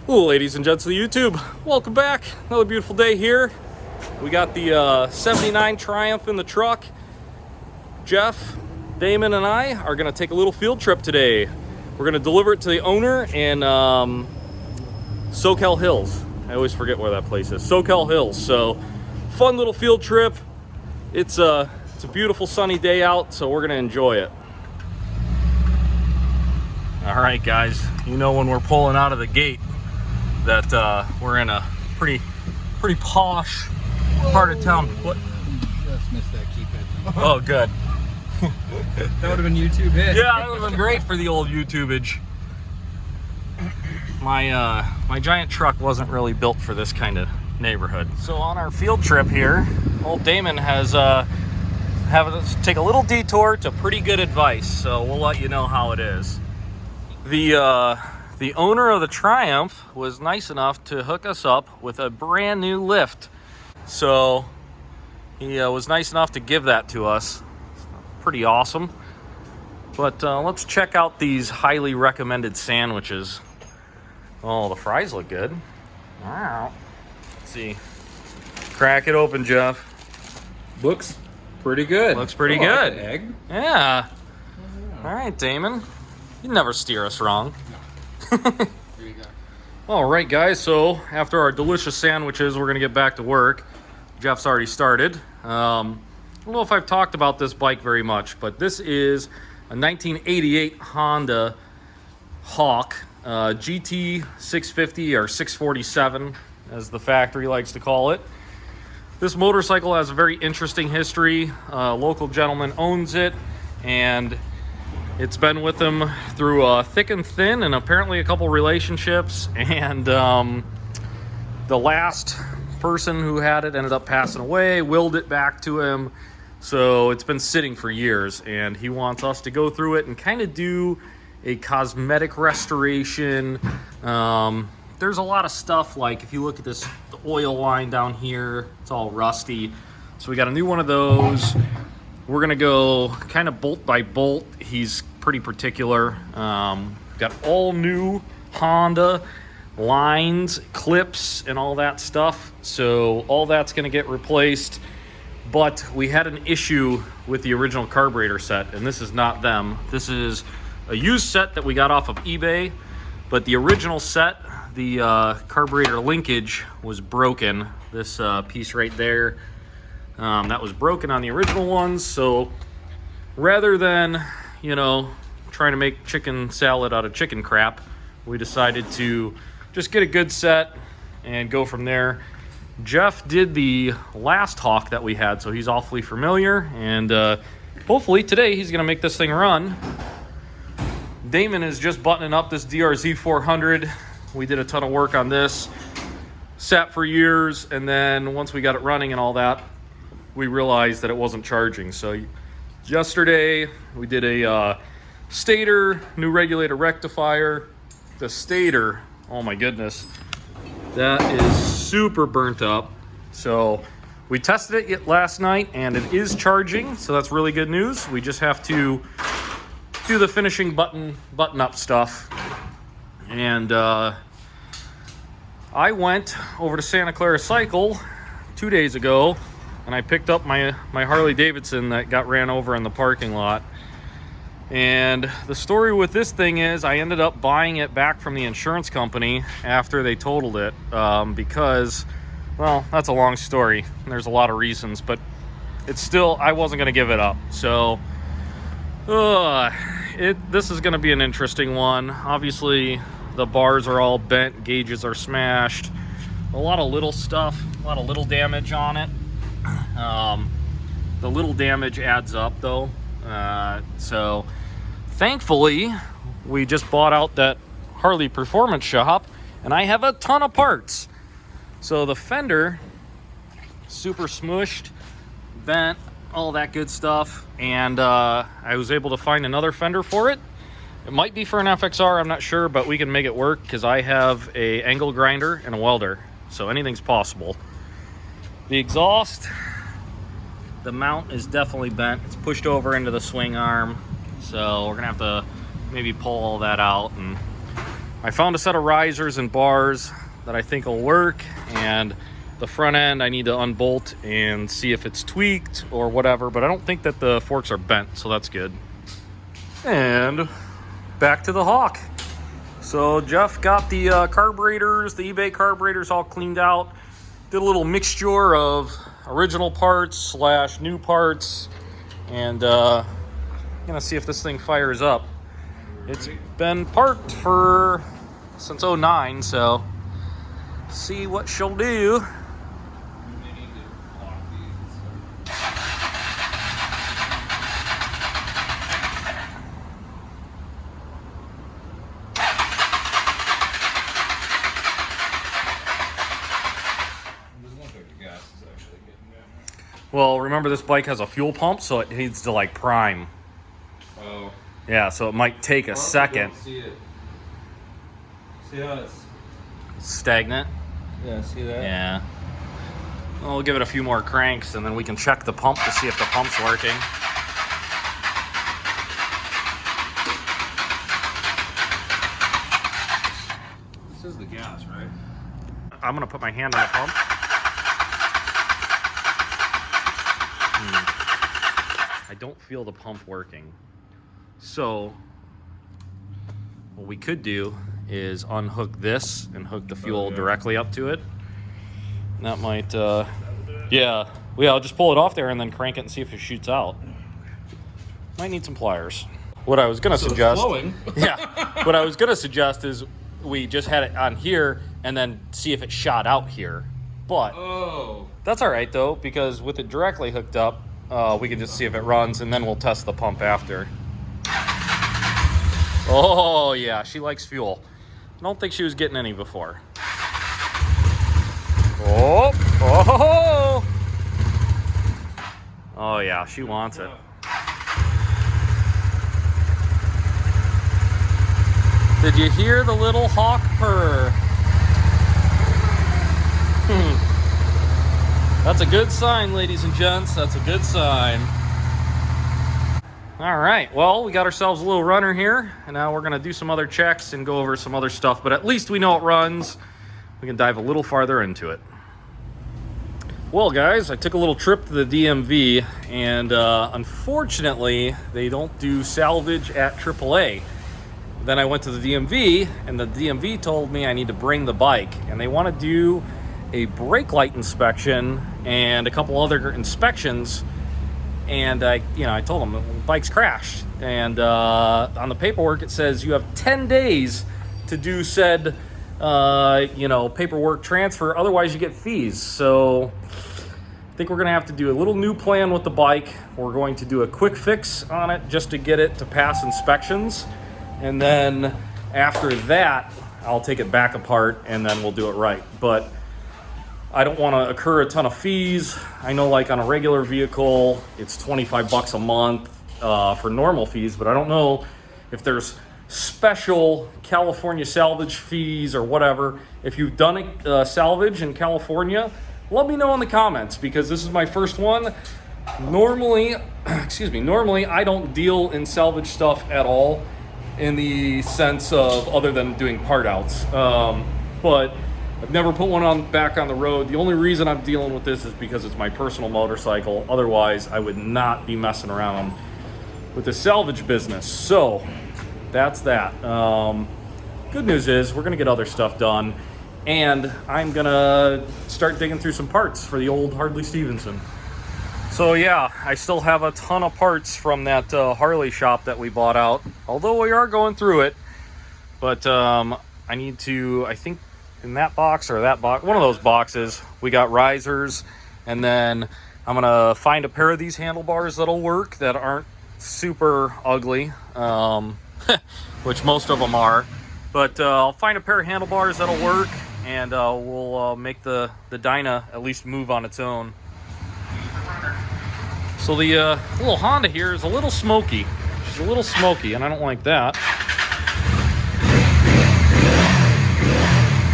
Ooh, ladies and gents of the YouTube, welcome back. Another beautiful day here. We got the 79 Triumph in the truck. Jeff, Damon, and I are going to take a little field trip today. We're going to deliver it to the owner in SoCal Hills. I always forget where that place is. SoCal Hills. So, fun little field trip. It's a beautiful sunny day out, so we're going to enjoy it. All right, guys. You know when we're pulling out of the gate that we're in a pretty posh part of town. What? Just missed that keypad. Oh, good. That would have been YouTube hit. Yeah, that would have been great for the old YouTubeage. My giant truck wasn't really built for this kind of neighborhood. So on our field trip here, old Damon has having us take a little detour to pretty good advice. So we'll let you know how it is. The owner of the Triumph was nice enough to hook us up with a brand new lift. So he was nice enough to give that to us. Pretty awesome. But let's check out these highly recommended sandwiches. Oh, the fries look good. Wow. Let's see. Crack it open, Jeff. Looks pretty good. Looks pretty good. I like the egg. Yeah. Yeah. All right, Damon. You never steer us wrong. Here you go. All right, guys. So after our delicious sandwiches, we're going to get back to work. Jeff's already started. I don't know if I've talked about this bike very much, but this is a 1988 Honda Hawk GT 650 or 647, as the factory likes to call it. This motorcycle has a very interesting history. A local gentleman owns it, and it's been with him through thick and thin, and apparently a couple relationships. And the last person who had it ended up passing away, willed it back to him. So it's been sitting for years, and he wants us to go through it and kind of do a cosmetic restoration. There's a lot of stuff, like if you look at this, the oil line down here, it's all rusty. So we got a new one of those. We're gonna go kind of bolt by bolt. He's pretty particular. Got all new Honda lines, clips, and all that stuff. So all that's gonna get replaced. But we had an issue with the original carburetor set, and this is not them. This is a used set that we got off of eBay, but the original set, the carburetor linkage was broken. This piece right there, that was broken on the original ones. So rather than, trying to make chicken salad out of chicken crap, we decided to just get a good set and go from there. Jeff did the last Hawk that we had, so he's awfully familiar, and hopefully today he's gonna make this thing run. Damon is just buttoning up this DRZ 400. We did a ton of work on this, sat for years, and then once we got it running and all that, we realized that it wasn't charging. So yesterday we did a stator, new regulator rectifier. The stator, oh my goodness, that is super burnt up. So we tested it last night, and it is charging, so that's really good news. We just have to do the finishing button up stuff. And I went over to Santa Clara Cycle 2 days ago, and I picked up my Harley Davidson that got ran over in the parking lot. And the story with this thing is I ended up buying it back from the insurance company after they totaled it, because, well, that's a long story. There's a lot of reasons, but it's still, I wasn't going to give it up. So this is going to be an interesting one. Obviously, the bars are all bent, gauges are smashed, a lot of little stuff, a lot of little damage on it. The little damage adds up, though. So thankfully, we just bought out that Harley Performance Shop, and I have a ton of parts. So the fender, super smushed, bent, all that good stuff, and I was able to find another fender for it. It might be for an FXR, I'm not sure, but we can make it work because I have a angle grinder and a welder, so anything's possible. The exhaust, the mount is definitely bent. It's pushed over into the swing arm, so we're gonna have to maybe pull all that out and I found a set of risers and bars that I think will work, and the front end I need to unbolt and see if it's tweaked or whatever, but I don't think that the forks are bent, so that's good. And back to the Hawk. So Jeff got the carburetors, the eBay carburetors all cleaned out. Did a little mixture of original parts / new parts, and gonna see if this thing fires up. It's been parked since 09, so see what she'll do. Well, remember this bike has a fuel pump, so it needs to like prime. Oh. Yeah, so it might take a second. Don't see it. See how it's Stagnant. Yeah, see that? Yeah. Well, we'll give it a few more cranks, and then we can check the pump to see if the pump's working. This is the gas, right? I'm gonna put my hand on the pump. I don't feel the pump working. So what we could do is unhook this and hook the fuel directly up to it. That might, yeah, I'll just pull it off there and then crank it and see if it shoots out. Might need some pliers. What I was gonna suggest, yeah, what I was gonna suggest is we just had it on here and then see if it shot out here. But that's all right though, because with it directly hooked up, we can just see if it runs, and then we'll test the pump after. Oh yeah, she likes fuel. I don't think she was getting any before. Oh yeah, she wants it. Did you hear the little hawk purr? That's a good sign, ladies and gents. That's a good sign. All right, well, we got ourselves a little runner here, and now we're gonna do some other checks and go over some other stuff, but at least we know it runs. We can dive a little farther into it. Well, guys, I took a little trip to the DMV, and unfortunately, they don't do salvage at AAA. Then I went to the DMV, and the DMV told me I need to bring the bike, and they want to do a brake light inspection and a couple other inspections. And I told them the bike's crashed, and on the paperwork it says you have 10 days to do said paperwork transfer, otherwise you get fees. So I think we're gonna have to do a little new plan with the bike. We're going to do a quick fix on it just to get it to pass inspections, and then after that I'll take it back apart and then we'll do it right. But I don't want to incur a ton of fees. I know, like on a regular vehicle, it's $25 a month for normal fees, but I don't know if there's special California salvage fees or whatever. If you've done a salvage in California, let me know in the comments, because this is my first one. Normally, normally I don't deal in salvage stuff at all, in the sense of other than doing part outs. But I've never put one back on the road. The only reason I'm dealing with this is because it's my personal motorcycle. Otherwise, I would not be messing around with the salvage business. So that's that. Good news is we're gonna get other stuff done, and I'm gonna start digging through some parts for the old Harley Stevenson. So yeah, I still have a ton of parts from that Harley shop that we bought out, although we are going through it. But I need to, I think, in that box or that box, one of those boxes, we got risers, and then I'm gonna find a pair of these handlebars that'll work, that aren't super ugly, which most of them are, but I'll find a pair of handlebars that'll work, and we'll make the Dyna at least move on its own. So the little Honda here is a little smoky. She's a little smoky, and I don't like that.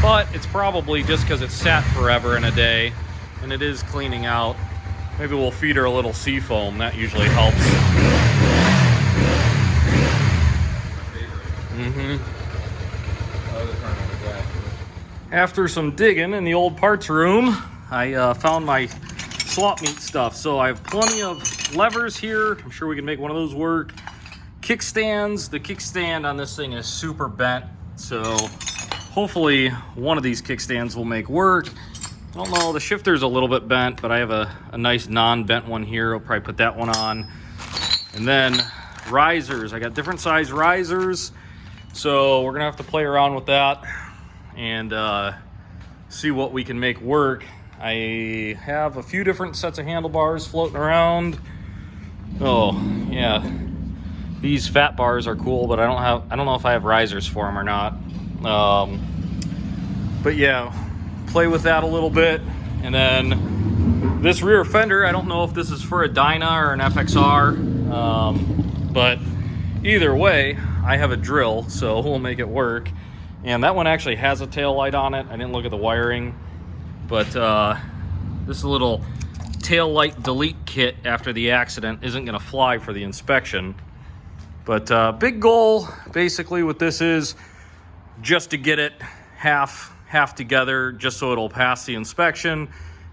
But it's probably just because it's sat forever in a day, and it is cleaning out. Maybe we'll feed her a little seafoam. That usually helps. Oh After some digging in the old parts room, I found my swap meet stuff. So I have plenty of levers here. I'm sure we can make one of those work. Kickstands. The kickstand on this thing is super bent, so hopefully one of these kickstands will make work. I don't know, the shifter's a little bit bent, but I have a nice non-bent one here. I'll probably put that one on. And then risers. I got different size risers, so we're gonna have to play around with that and see what we can make work. I have a few different sets of handlebars floating around. Oh yeah, these fat bars are cool, but I don't know if I have risers for them or not. But yeah, play with that a little bit. And then this rear fender, I don't know if this is for a Dyna or an FXR, but either way, I have a drill, so we'll make it work. And that one actually has a tail light on it. I didn't look at the wiring, but this little tail light delete kit after the accident isn't gonna fly for the inspection. But big goal basically with this is just to get it half together, just so it'll pass the inspection,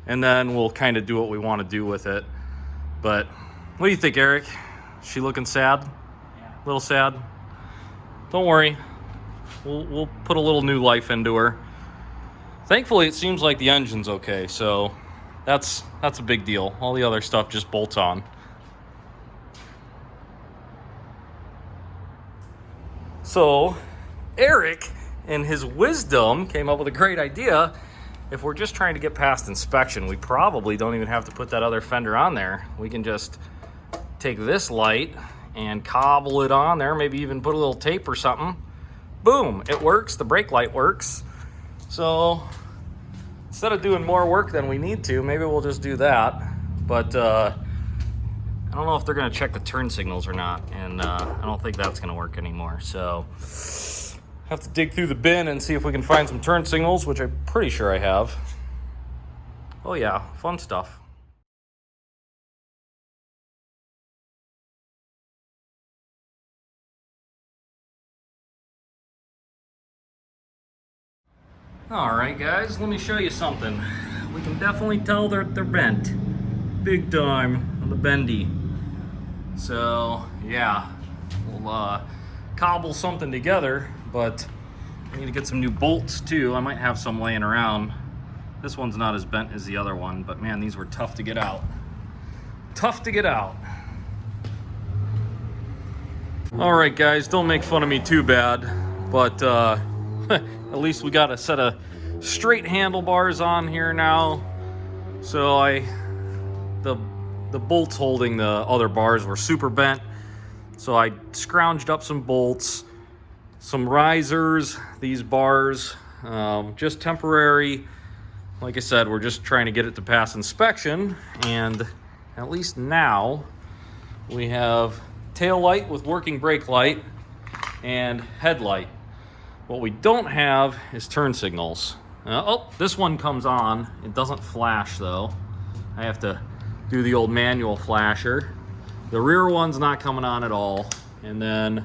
and then we'll kind of do what we want to do with it. But what do you think, Eric? Is she looking sad? Yeah. A little sad? Don't worry. We'll put a little new life into her. Thankfully, it seems like the engine's okay, so that's a big deal. All the other stuff just bolts on. So, Eric, in his wisdom, came up with a great idea. If we're just trying to get past inspection, we probably don't even have to put that other fender on there. We can just take this light and cobble it on there, maybe even put a little tape or something. Boom, it works, the brake light works. So instead of doing more work than we need to, maybe we'll just do that. But I don't know if they're gonna check the turn signals or not, and I don't think that's gonna work anymore. So have to dig through the bin and see if we can find some turn signals, which I'm pretty sure I have. Oh yeah, fun stuff. All right, guys, let me show you something. We can definitely tell they're bent. Big time on the bendy. So yeah, we'll cobble something together, but I need to get some new bolts too. I might have some laying around. This one's not as bent as the other one, but man, these were tough to get out. Tough to get out. All right, guys, don't make fun of me too bad, but at least we got a set of straight handlebars on here now. So the bolts holding the other bars were super bent. So I scrounged up some bolts, some risers, these bars, just temporary. Like I said, we're just trying to get it to pass inspection. And at least now we have tail light with working brake light and headlight. What we don't have is turn signals. Oh, this one comes on. It doesn't flash though. I have to do the old manual flasher. The rear one's not coming on at all. And then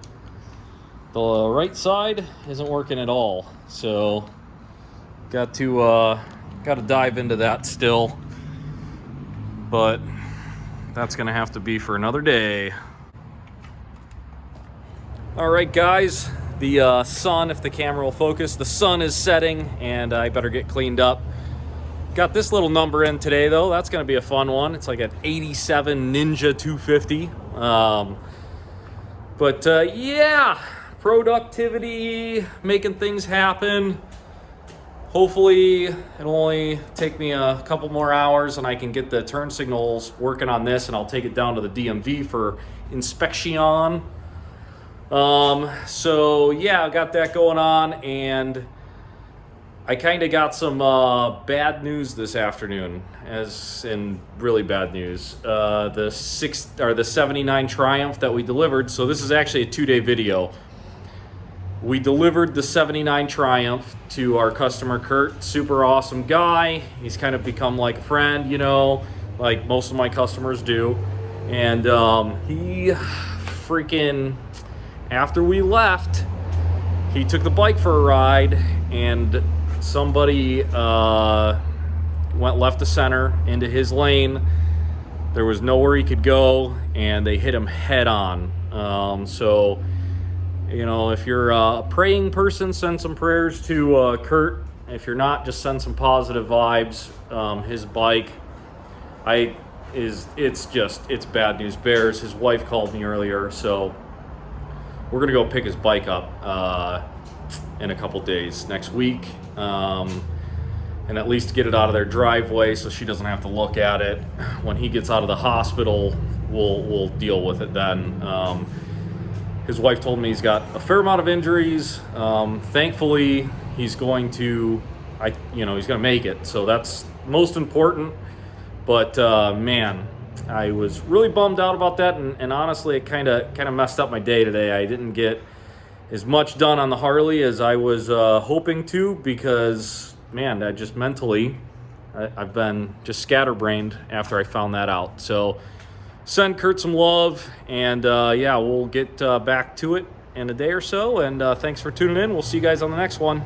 the right side isn't working at all. So got to dive into that still. But that's gonna have to be for another day. All right, guys. The sun, if the camera will focus, the sun is setting and I better get cleaned up. Got this little number in today though. That's gonna be a fun one. It's like an 87 Ninja 250. Yeah, productivity, making things happen. Hopefully it'll only take me a couple more hours and I can get the turn signals working on this, and I'll take it down to the DMV for inspection. So yeah, I got that going on, and I kind of got some bad news this afternoon, as in really bad news. The 79 Triumph that we delivered. So this is actually a 2-day video. We delivered the 79 Triumph to our customer, Kurt. Super awesome guy. He's kind of become like a friend, you know, like most of my customers do. And he freaking, after we left, he took the bike for a ride and somebody went left to center into his lane. There was nowhere he could go, and they hit him head on. So, you know, if you're a praying person, send some prayers to Kurt. If you're not, just send some positive vibes. His bike, it's bad news bears. His wife called me earlier, so we're gonna go pick his bike up in a couple days next week, and at least get it out of their driveway so she doesn't have to look at it. When he gets out of the hospital, we'll deal with it then. His wife told me he's got a fair amount of injuries. Thankfully, he's going to, he's going to make it. So that's most important. But man, I was really bummed out about that, and honestly, it kind of messed up my day today. I didn't get as much done on the Harley as I was hoping to, because man, I just mentally, I've been just scatterbrained after I found that out. So send Kurt some love, and yeah, we'll get back to it in a day or so. And thanks for tuning in. We'll see you guys on the next one.